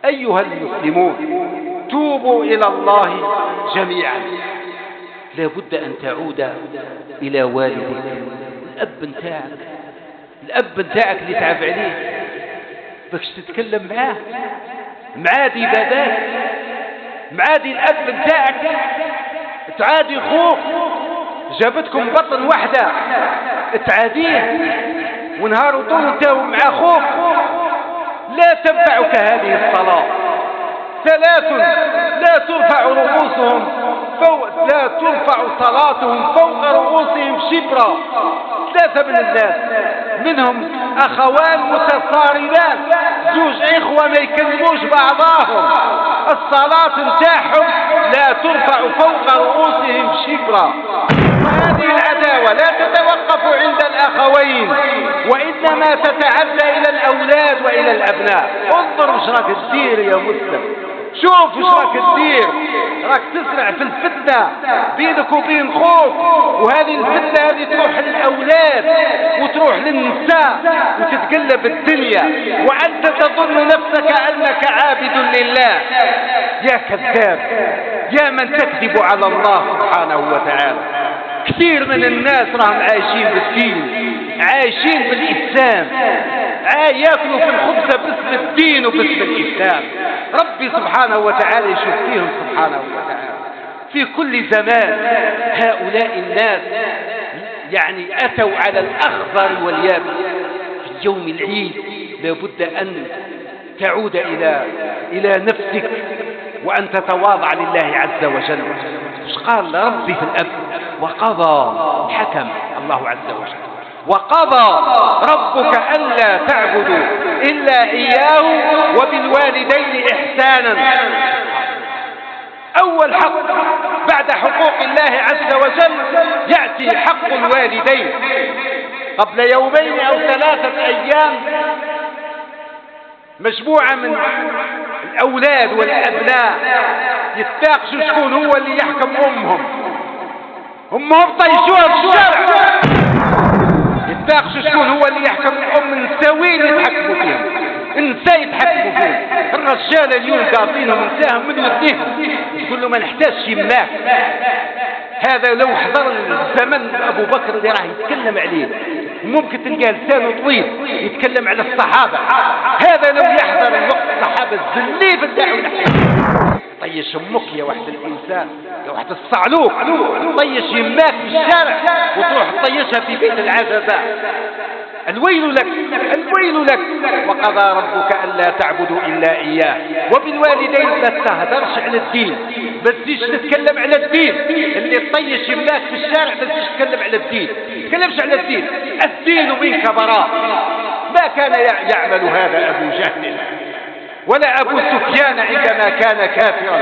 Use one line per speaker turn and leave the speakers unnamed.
أيها المسلمون توبوا إلى الله جميعا. لا بد أن تعود إلى والدك، الأب نتاعك اللي تعب عليه باش تتكلم معاه، معادي باباك، معادي الأب نتاعك، تعادي خوك جابتكم بطن واحدة تعاديه ونهار وطول انتهوا مع خوك. لا تنفعك هذه الصلاة. 3 لا ترفع صلاتهم فوق رؤوسهم شبرا. 3 من الناس منهم أخوان متصارمان، 2 إخوة ما يكلموش بعضهم، الصلاة نتاعهم لا ترفع فوق رؤوسهم شبرا. وهذه العداوة لا تتوقف عند الأخوين، وإنما تتعدى إلى الأولاد وإلى الأبناء. انظر وش راك تدير يا مسلم، شوف وش راك تدير، راك تزرع في الفتنة بينك وبين خوك، وهذه الفتنة هذه تروح للأولاد وتروح للنساء وتتقلب الدنيا، وأنت تظن نفسك أنك عابد لله. يا كذاب، يا من تكذب على الله سبحانه وتعالى. كثير من الناس راهم عايشين بالدين، عايشين بالإسلام، ياكلوا في الخبز باسم الدين وباسم الإسلام. ربي سبحانه وتعالى يشوف فيهم سبحانه وتعالى. في كل زمان هؤلاء الناس يعني أتوا على الأخضر واليابس. في يوم العيد لابد أن تعود إلى نفسك وأن تتواضع لله عز وجل. قال ربي في الأب وقضى، حكم الله عز وجل، وقضى ربك ألا تعبدوا إلا إياه وبالوالدين إحسانا. أول حق بعد حقوق الله عز وجل يأتي حق الوالدين. قبل 2 أو 3 أيام مجموعة من الأولاد والأبناء يتناقشوا شكون هو اللي يحكم أمهم طيشوها في الشارع، يتناقشوا شكون هو اللي يحكم الأم. النساوين يتحكموا فيهم، النساء يتحكموا فيهم، الرجال اليوم قاطينهم نساهم من وديهم، يقول له ما نحتاجش يماك. هذا لو حضر الزمن أبو بكر اللي راح يتكلم عليه ممكن تلقى لسانه طويل يتكلم على الصحابة. هذا لو يحضر الوقت الصحابة الزليف الدعوة. طيش امك يا واحد الانسان، يا واحد الصعلوك، طيش يماك في الشارع وتروح تطيشها في بيت العزباء. الويل لك، الويل لك. وقضى ربك ألا تعبدوا إلا إياه وبالوالدين. لا تهدرش على الدين، ما تجيش تتكلم على الدين. اللي تطيش يماك في الشارع ما تجيش تتكلم على الدين، تتكلمش على الدين. الدين منك براء. ما كان يعمل هذا أبو جهل ولا أبو سفيان عندما كان كافرا.